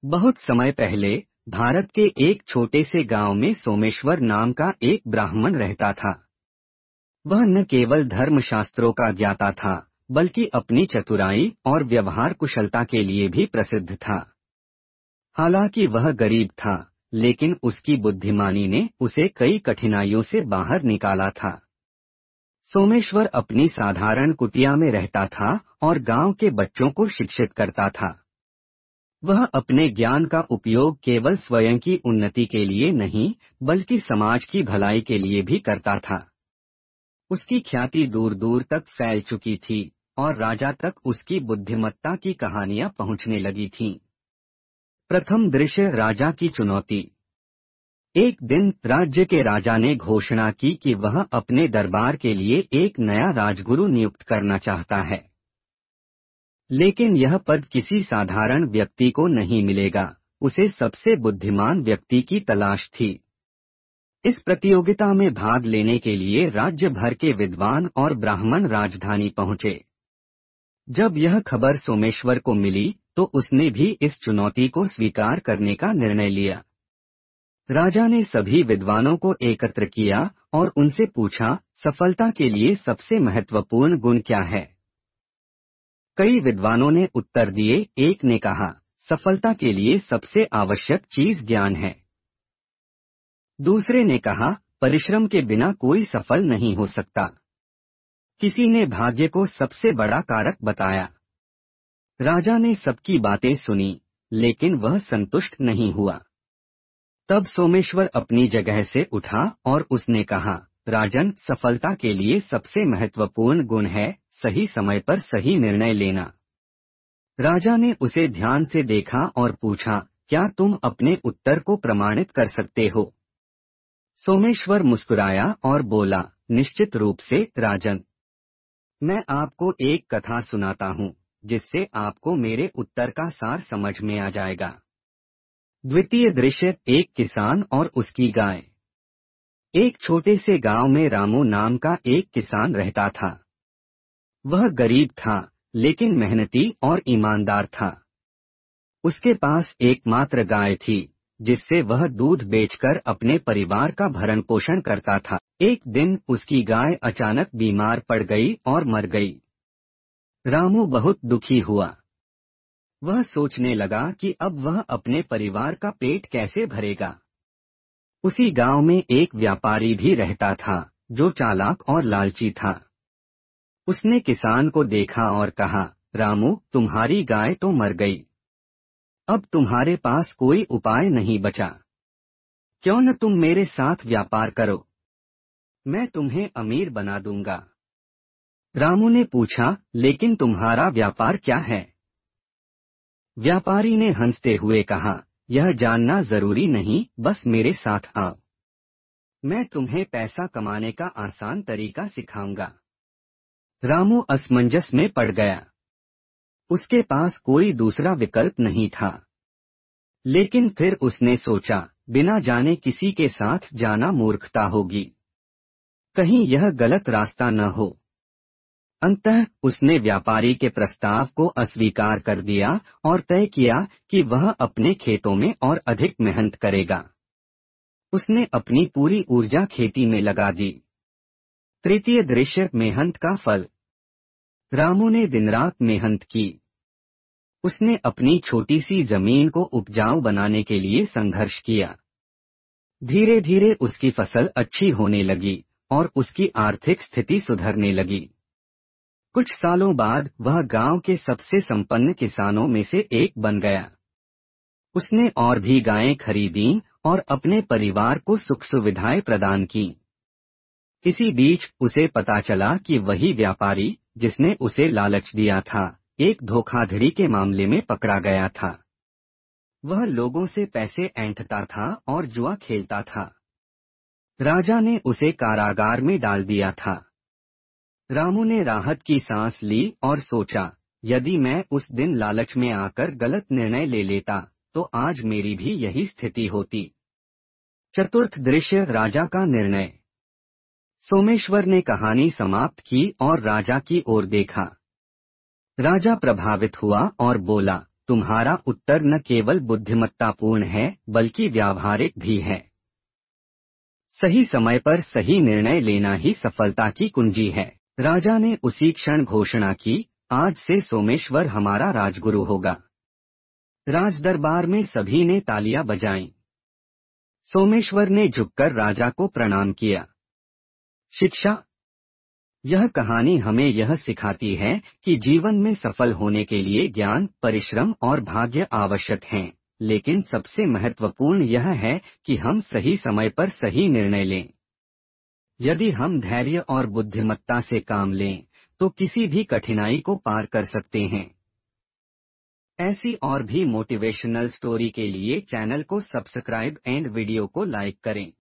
बहुत समय पहले भारत के एक छोटे से गांव में सोमेश्वर नाम का एक ब्राह्मण रहता था। वह न केवल धर्मशास्त्रों का ज्ञाता था, बल्कि अपनी चतुराई और व्यवहार कुशलता के लिए भी प्रसिद्ध था। हालांकि वह गरीब था, लेकिन उसकी बुद्धिमानी ने उसे कई कठिनाइयों से बाहर निकाला था। सोमेश्वर अपनी साधारण कुटिया में रहता था और गांव के बच्चों को शिक्षित करता था। वह अपने ज्ञान का उपयोग केवल स्वयं की उन्नति के लिए नहीं, बल्कि समाज की भलाई के लिए भी करता था। उसकी ख्याति दूर दूर तक फैल चुकी थी और राजा तक उसकी बुद्धिमत्ता की कहानियां पहुंचने लगी थीं। प्रथम दृश्य, राजा की चुनौती। एक दिन राज्य के राजा ने घोषणा की कि वह अपने दरबार के लिए एक नया राजगुरु नियुक्त करना चाहता है। लेकिन यह पद किसी साधारण व्यक्ति को नहीं मिलेगा, उसे सबसे बुद्धिमान व्यक्ति की तलाश थी। इस प्रतियोगिता में भाग लेने के लिए राज्य भर के विद्वान और ब्राह्मण राजधानी पहुंचे। जब यह खबर सोमेश्वर को मिली, तो उसने भी इस चुनौती को स्वीकार करने का निर्णय लिया। राजा ने सभी विद्वानों को एकत्र किया और उनसे पूछा, सफलता के लिए सबसे महत्वपूर्ण गुण क्या है? कई विद्वानों ने उत्तर दिए। एक ने कहा, सफलता के लिए सबसे आवश्यक चीज ज्ञान है। दूसरे ने कहा, परिश्रम के बिना कोई सफल नहीं हो सकता। किसी ने भाग्य को सबसे बड़ा कारक बताया। राजा ने सबकी बातें सुनी, लेकिन वह संतुष्ट नहीं हुआ। तब सोमेश्वर अपनी जगह से उठा और उसने कहा, राजन, सफलता के लिए सबसे महत्वपूर्ण गुण है सही समय पर सही निर्णय लेना। राजा ने उसे ध्यान से देखा और पूछा, क्या तुम अपने उत्तर को प्रमाणित कर सकते हो? सोमेश्वर मुस्कुराया और बोला, निश्चित रूप से राजन। मैं आपको एक कथा सुनाता हूँ, जिससे आपको मेरे उत्तर का सार समझ में आ जाएगा। द्वितीय दृश्य, एक किसान और उसकी गाय। एक छोटे से गांव में रामू नाम का एक किसान रहता था। वह गरीब था, लेकिन मेहनती और ईमानदार था। उसके पास एकमात्र गाय थी, जिससे वह दूध बेचकर अपने परिवार का भरण पोषण करता था। एक दिन उसकी गाय अचानक बीमार पड़ गई और मर गई। रामू बहुत दुखी हुआ। वह सोचने लगा कि अब वह अपने परिवार का पेट कैसे भरेगा। उसी गांव में एक व्यापारी भी रहता था, जो चालाक और लालची था। उसने किसान को देखा और कहा, रामू, तुम्हारी गाय तो मर गई। अब तुम्हारे पास कोई उपाय नहीं बचा। क्यों न तुम मेरे साथ व्यापार करो? मैं तुम्हें अमीर बना दूंगा। रामू ने पूछा, लेकिन तुम्हारा व्यापार क्या है? व्यापारी ने हंसते हुए कहा, यह जानना जरूरी नहीं, बस मेरे साथ आओ। मैं तुम्हें पैसा कमाने का आसान तरीका सिखाऊंगा। रामू असमंजस में पड़ गया। उसके पास कोई दूसरा विकल्प नहीं था। लेकिन फिर उसने सोचा, बिना जाने किसी के साथ जाना मूर्खता होगी। कहीं यह गलत रास्ता न हो। अंततः उसने व्यापारी के प्रस्ताव को अस्वीकार कर दिया और तय किया कि वह अपने खेतों में और अधिक मेहनत करेगा। उसने अपनी पूरी ऊर्जा खेती में लगा दी। तृतीय दृश्य, मेहनत का फल। रामू ने दिन रात मेहनत की। उसने अपनी छोटी सी जमीन को उपजाऊ बनाने के लिए संघर्ष किया। धीरे धीरे उसकी फसल अच्छी होने लगी और उसकी आर्थिक स्थिति सुधरने लगी। कुछ सालों बाद वह गांव के सबसे संपन्न किसानों में से एक बन गया। उसने और भी गायें खरीदीं और अपने परिवार को सुख सुविधाएं प्रदान की। इसी बीच उसे पता चला कि वही व्यापारी, जिसने उसे लालच दिया था, एक धोखाधड़ी के मामले में पकड़ा गया था। वह लोगों से पैसे ऐंठता था और जुआ खेलता था। राजा ने उसे कारागार में डाल दिया था। रामू ने राहत की सांस ली और सोचा, यदि मैं उस दिन लालच में आकर गलत निर्णय ले लेता, तो आज मेरी भी यही स्थिति होती। चतुर्थ दृश्य, राजा का निर्णय। सोमेश्वर ने कहानी समाप्त की और राजा की ओर देखा। राजा प्रभावित हुआ और बोला, तुम्हारा उत्तर न केवल बुद्धिमत्तापूर्ण है बल्कि व्यावहारिक भी है। सही समय पर सही निर्णय लेना ही सफलता की कुंजी है। राजा ने उसी क्षण घोषणा की, आज से सोमेश्वर हमारा राजगुरु होगा। राजदरबार में सभी ने तालियां बजाईं। सोमेश्वर ने झुककर राजा को प्रणाम किया। शिक्षा। यह कहानी हमें यह सिखाती है कि जीवन में सफल होने के लिए ज्ञान, परिश्रम और भाग्य आवश्यक हैं, लेकिन सबसे महत्वपूर्ण यह है कि हम सही समय पर सही निर्णय लें। यदि हम धैर्य और बुद्धिमत्ता से काम लें, तो किसी भी कठिनाई को पार कर सकते हैं। ऐसी और भी मोटिवेशनल स्टोरी के लिए चैनल को सब्सक्राइब एंड वीडियो को लाइक करें।